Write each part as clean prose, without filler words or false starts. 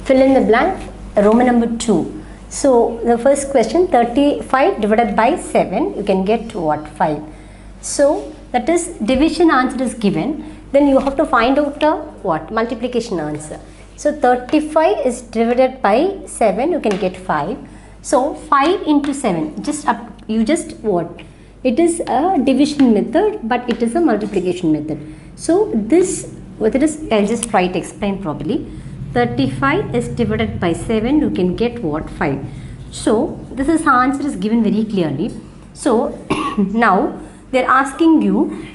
fill in the blank, Roman number 2. So the first question, 35 divided by 7, you can get what? 5. So that is division answer is given. Then you have to find out the what? Multiplication answer. So 35 is divided by 7, you can get 5. So 5 into 7, you just what? It is a division method, but it is a multiplication method. So this, what it is, I'll just try to explain properly. 35 is divided by 7, you can get what? 5. So this is answer is given very clearly. So now they're asking you,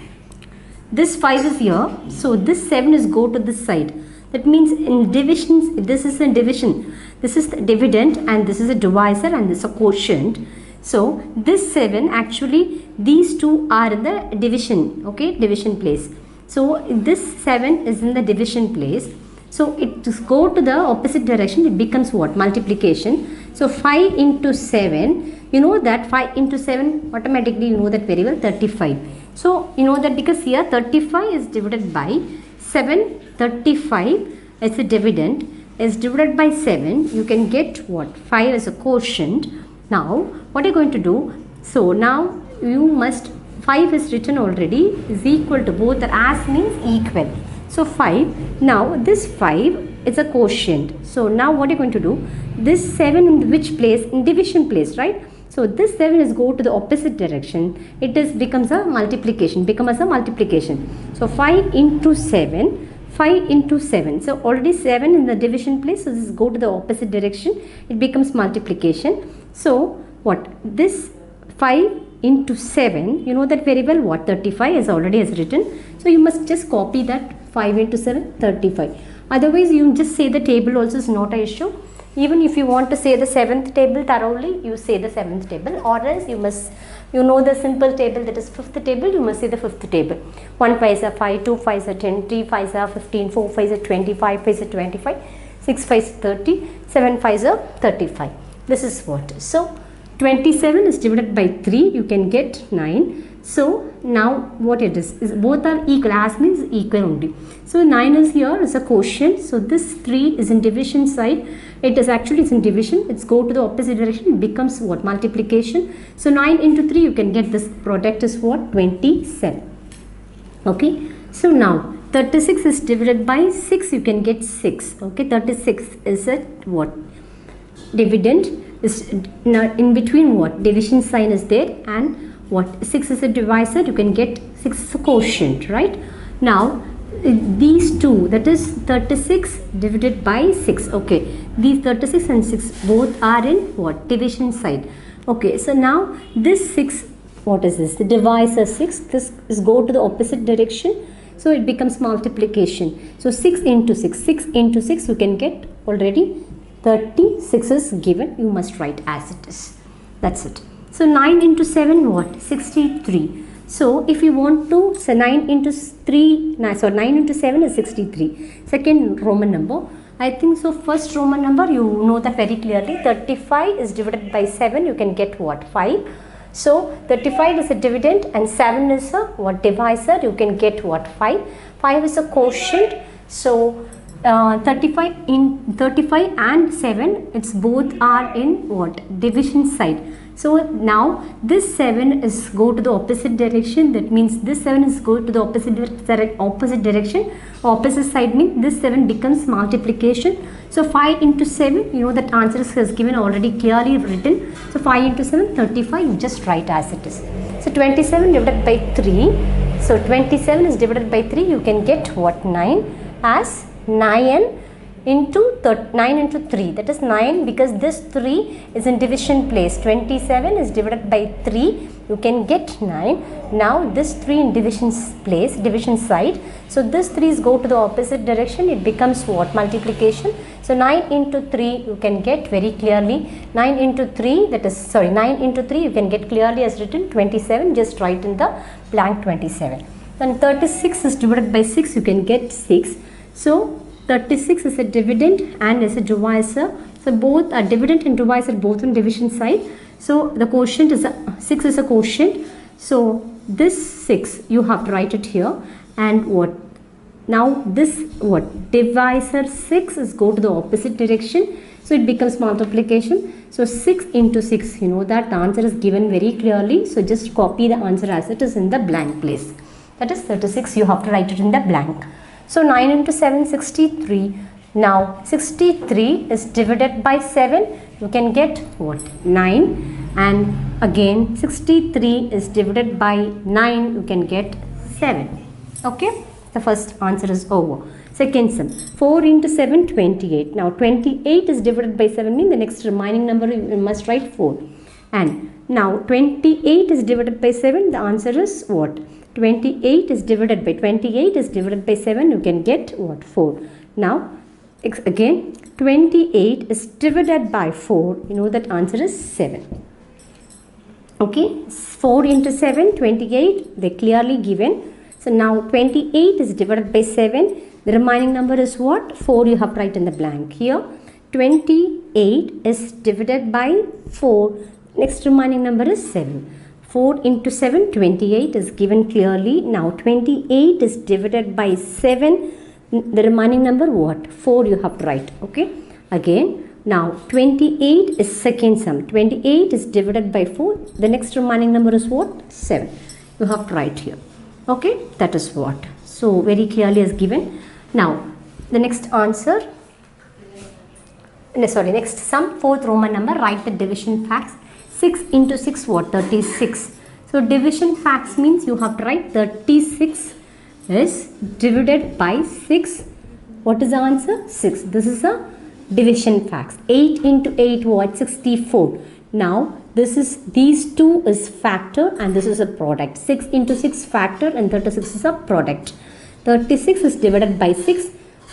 this 5 is here, so this 7 is go to this side. That means in divisions, this is a division. This is the dividend and this is a divisor and this is a quotient. So this 7, actually these two are in the division, okay, division place. So this 7 is in the division place. So it just go to the opposite direction, it becomes what? Multiplication. So 5 into 7, you know that 5 into 7, automatically you know that very well, 35. So you know that because here 35 is divided by 7, 35 as a dividend is divided by 7, you can get what? 5 as a quotient. Now what are you going to do? So now you must, 5 is written already, is equal to, both are as means equal. So 5, now this 5 is a quotient. So now what are you going to do? This 7 in which place? In division place, right? So this 7 is go to the opposite direction. It is becomes a multiplication, So 5 into 7, 5 into 7. So already 7 in the division place, so this go to the opposite direction. It becomes multiplication. So what? This 5 into 7, you know that very well what? 35 is already as written. So you must just copy that 5 into 7, 35. Otherwise you just say the table also is not an issue. Even if you want to say the 7th table thoroughly, you say the 7th table, or else you must, you know the simple table, that is 5th table, you must say the 5th table. 1 5 is 5, 2 5 is 10, 3 5 is 15, 4 5 is 20, 5 5 is 25, 6 5 is 30, 7 5 is 35. This is what. So 27 is divided by 3, you can get 9. So now what it is both are equal, as means equal only. So 9 is here is a quotient. So this 3 is in division side. It is actually in division. It's go to the opposite direction. It becomes what? Multiplication. So 9 into 3, you can get this product is what? 27. Okay. So now 36 is divided by 6. You can get 6. Okay. 36 is a what? Dividend. Is now in between what? Division sign is there, and what? 6 is a divisor. You can get 6 is a quotient, right? Now these two, that is 36 divided by 6. Okay, these 36 and 6 both are in what? Division side. Okay, so now this 6, what is this? The divisor 6, this is go to the opposite direction, so it becomes multiplication. So 6 into 6, 6 into 6, you can get already 36 is given, you must write as it is. That's it. So 9 into 7, what? 63. So if you want to, so 9 into 9 into 7 is 63. Second Roman number. I think so first Roman number, you know that very clearly. 35 is divided by 7, you can get what? 5. So 35 is a dividend and 7 is a what? Divisor, you can get what? 5. 5 is a quotient. So 35 and 7, it's both are in what? Division side. So now this 7 is go to the opposite direction. That means this 7 is go to the opposite direction. Opposite side means this 7 becomes multiplication. So 5 into 7, you know that answer is given already clearly written. So 5 into 7, 35, you just write as it is. So 27 divided by 3. So 27 is divided by 3, you can get what? 9 as 9 into 9 into 3, that is 9, because this 3 is in division place. 27 is divided by 3, you can get 9. Now this 3 in division place, division side, so this 3 is go to the opposite direction, it becomes what? Multiplication. So 9 into 3, you can get very clearly 9 into 3, that is 9 into 3, you can get clearly as written 27, just write in the blank 27. Then 36 is divided by 6, you can get 6. So 36 is a dividend and is a divisor. So both are dividend and divisor, both on division side. So the quotient is 6 is a quotient. So this 6 you have to write it here, and what? Now this what? Divisor 6 is go to the opposite direction. So it becomes multiplication. So 6 into 6, you know that the answer is given very clearly. So just copy the answer as it is in the blank place. That is 36, you have to write it in the blank. So 9 into 7, 63. Now 63 is divided by 7. You can get what? 9. And again 63 is divided by 9. You can get 7. Okay. The first answer is over. Second sum. 4 into 7, 28. Now 28 is divided by 7 means the next remaining number you must write 4. And now 28 is divided by 7. The answer is what? 28 is divided by 7. You can get what? 4. Now again 28 is divided by 4. You know that answer is 7. Okay. 4 into 7, 28. They clearly given. So now 28 is divided by 7. The remaining number is what? 4 you have to write in the blank. Here 28 is divided by 4. Next remaining number is 7. 4 into 7, 28 is given clearly. Now 28 is divided by 7. The remaining number what? 4 you have to write. Okay. Again now 28 is second sum. 28 is divided by 4. The next remaining number is what? 7. You have to write here. Okay, that is what. So very clearly is given. Now the next answer, next sum, fourth Roman number, write the division facts. 6 into 6 what? 36. So division facts means you have to write 36 is divided by 6. What is the answer? 6. This is a division facts. 8 into 8 what? 64. Now these two is factor and this is a product. 6 into 6 factor and 36 is a product. 36 is divided by 6.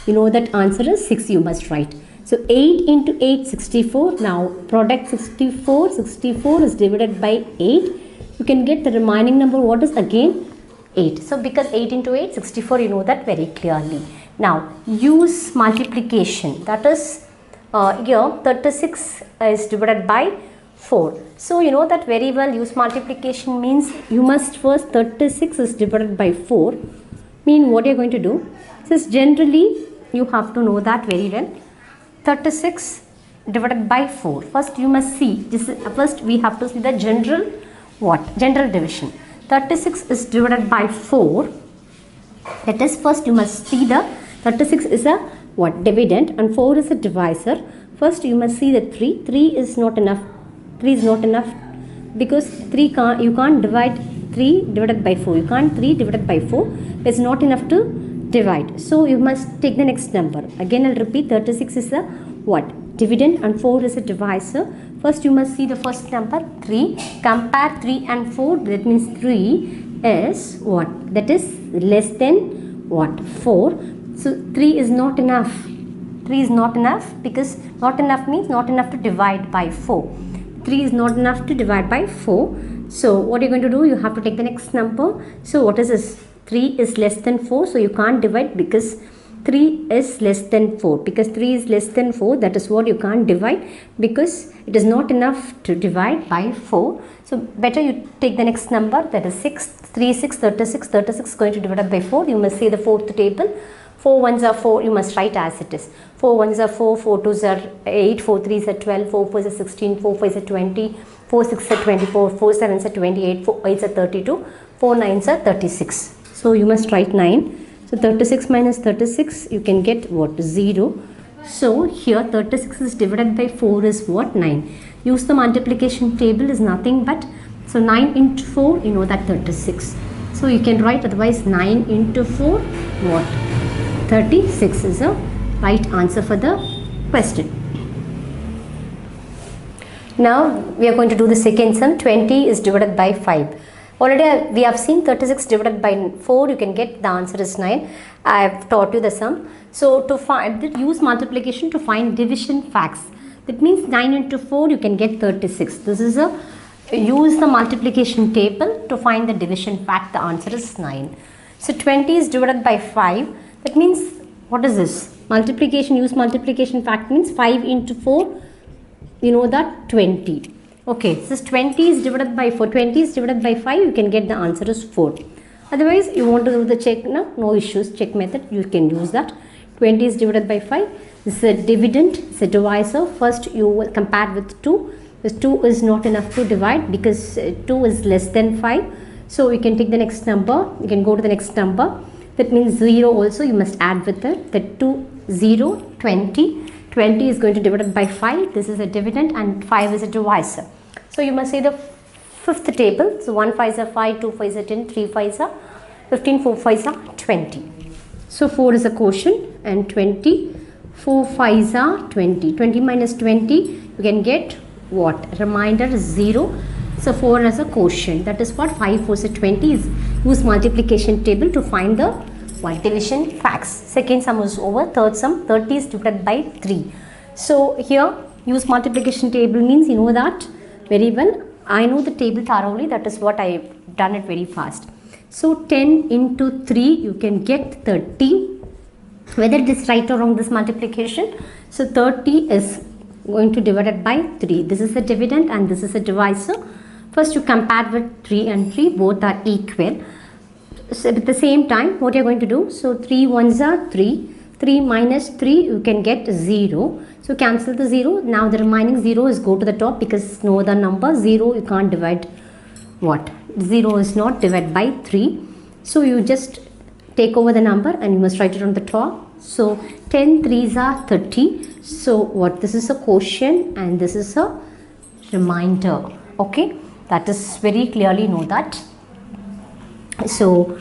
You know that answer is 6 you must write. So 8 into 8, 64. Now product 64. 64 is divided by 8. You can get the remaining number. What is again? 8. So because 8 into 8, 64, you know that very clearly. Now use multiplication. That is here 36 is divided by 4. So you know that very well. Use multiplication means you must first 36 is divided by 4. Mean what you are going to do? Since generally you have to know that very well. 36 divided by 4. First you must see. First we have to see the general what? General division. 36 is divided by 4. That is first you must see the 36 is a what? Dividend and 4 is a divisor. First you must see the 3. 3 is not enough. 3 is not enough because you can't divide 3 divided by 4. You can't 3 divided by 4. It's not enough to divide. So you must take the next number. Again I'll repeat, 36 is a what? Dividend and 4 is a divisor. First you must see the first number 3. Compare 3 and 4. That means 3 is what? That is less than what? 4. So 3 is not enough. 3 is not enough because not enough means not enough to divide by 4. 3 is not enough to divide by 4. So what are you going to do? You have to take the next number. So what is this? 3 is less than 4. So you can't divide because 3 is less than 4. Because 3 is less than 4, that is what you can't divide because it is not enough to divide by 4. So better you take the next number, that is 6. 3, 6, 36. 36 is going to divide by 4. You must say the fourth table. 4 ones are 4, you must write as it is. 4 ones are 4, 4 twos are 8, 4 threes are 12, 4 fours are 16, 4 fives are 20, 4 sixes are 24, 4 sevens are 28, 4 eights are 32, 4 nines are 36. So you must write 9. So 36 minus 36, you can get what? 0. So here 36 is divided by 4 is what? 9. Use the multiplication table is nothing but, so 9 into 4, you know that 36. So you can write otherwise 9 into 4, what? 36 is a right answer for the question. Now we are going to do the second sum. 20 is divided by 5. Already we have seen 36 divided by 4. You can get the answer is 9. I have taught you the sum. So to find, use multiplication to find division facts. That means 9 into 4 you can get 36. This is a use the multiplication table to find the division fact. The answer is 9. So 20 is divided by 5. That means what is this? Multiplication, use multiplication fact means 5 into 4, you know that 20. Okay, so 20 is divided by 4. 20 is divided by 5, you can get the answer is 4. Otherwise, you want to do the check, no issues, check method, you can use that. 20 is divided by 5. This is a dividend, it's a divisor. First, you will compare with 2. This 2 is not enough to divide because 2 is less than 5. So, you can take the next number, you can go to the next number. That means 0 also you must add with it. The 2, 0, 20. 20 is going to divide it by 5. This is a dividend and 5 is a divisor. So, you must say the fifth table. So, 1 5 is 5, 2 5 is 10, 3 5 is 15, 4 5 is 20. So, 4 is a quotient and 20. 4 5 is 20. 20 minus 20, you can get what? Remainder is 0. So, 4 as a quotient. That is what 5 4 is 20 is. Use multiplication table to find the division facts. Second sum is over. Third sum, 30 is divided by 3. So, here use multiplication table means you know that very well. I know the table thoroughly. That is what I have done it very fast. So, 10 into 3 you can get 30. Whether it is right or wrong this multiplication. So, 30 is going to divide it by 3. This is a dividend and this is a divisor. First you compare with 3 and 3, both are equal. So at the same time what you are going to do, so 3 ones are 3, 3 minus 3 you can get 0. So cancel the 0, now the remaining 0 is go to the top because no other number, 0 you can't divide what? 0 is not divided by 3. So you just take over the number and you must write it on the top. So 10 3s are 30. So what? This is a quotient and this is a remainder. Okay. That is very clearly know that. So,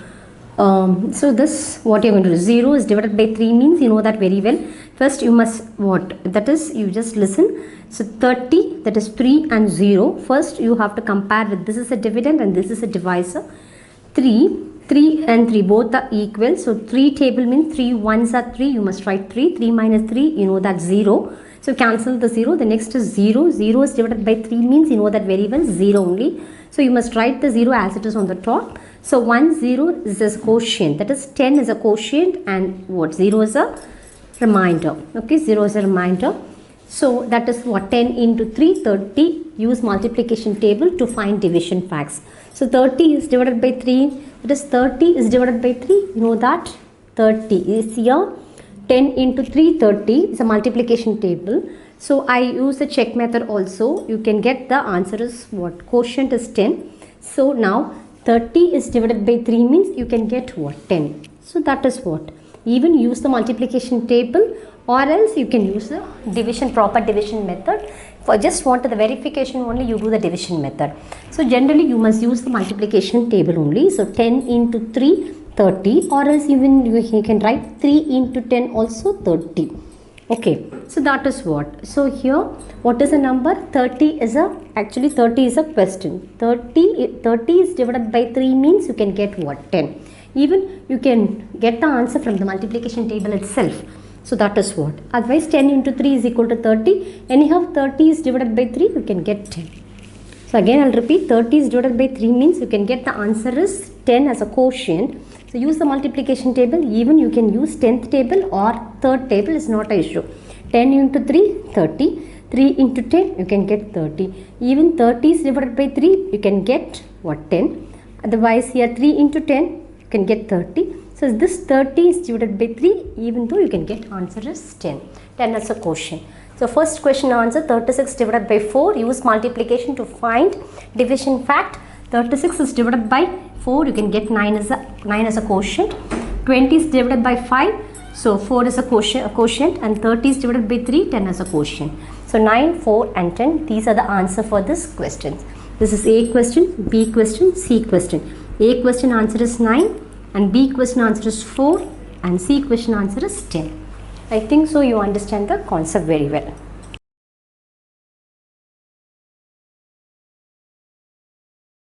so this what you are going to do, 0 is divided by 3 means you know that very well. First you must what? That is you just listen. So 30, that is 3 and 0. First you have to compare with this is a dividend and this is a divisor. 3 and 3 both are equal. So 3 table means 3 ones are 3. You must write 3. 3 minus 3 you know that 0. So cancel the 0, the next is 0, 0 is divided by 3 means you know that very well, 0 only. So you must write the 0 as it is on the top. So 1 0 is a quotient, that is 10 is a quotient and what? 0 is a remainder. Okay, 0 is a remainder. So that is what? 10 into 3, 30. Use multiplication table to find division facts. So 30 is divided by 3, that is 30 is divided by 3, you know that 30 is here. 10 into 3, 30 is a multiplication table. So I use the check method also. You can get the answer is what? Quotient is 10. So now 30 is divided by 3 means you can get what? 10. So that is what? Even use the multiplication table or else you can use the division, proper division method. For just want the verification only you do the division method. So generally you must use the multiplication table only. So 10 into 3, 30 or else even you can write 3 into 10 also 30. Okay, so that is what. So here what is the number? 30 is a, actually 30 is a question. 30 is divided by 3 means you can get what? 10. Even you can get the answer from the multiplication table itself. So that is what. Otherwise 10 into 3 is equal to 30. Anyhow 30 is divided by 3 you can get 10. So again I will repeat, 30 is divided by 3 means you can get the answer is 10 as a quotient. So use the multiplication table, even you can use 10th table or 3rd table is not an issue. 10 into 3, 30. 3 into 10 you can get 30. Even 30 is divided by 3 you can get what? 10. Otherwise here 3 into 10 you can get 30. So this 30 is divided by 3 even though you can get answer is 10. 10 as a quotient. So first question answer 36 divided by 4. Use multiplication to find division fact. 36 is divided by 4. You can get 9 as a quotient. 20 is divided by 5. So 4 is a quotient and 30 is divided by 3. 10 as a quotient. So 9, 4 and 10. These are the answer for this question. This is A question, B question, C question. A question answer is 9 and B question answer is 4 and C question answer is 10. I think so you understand the concept very well.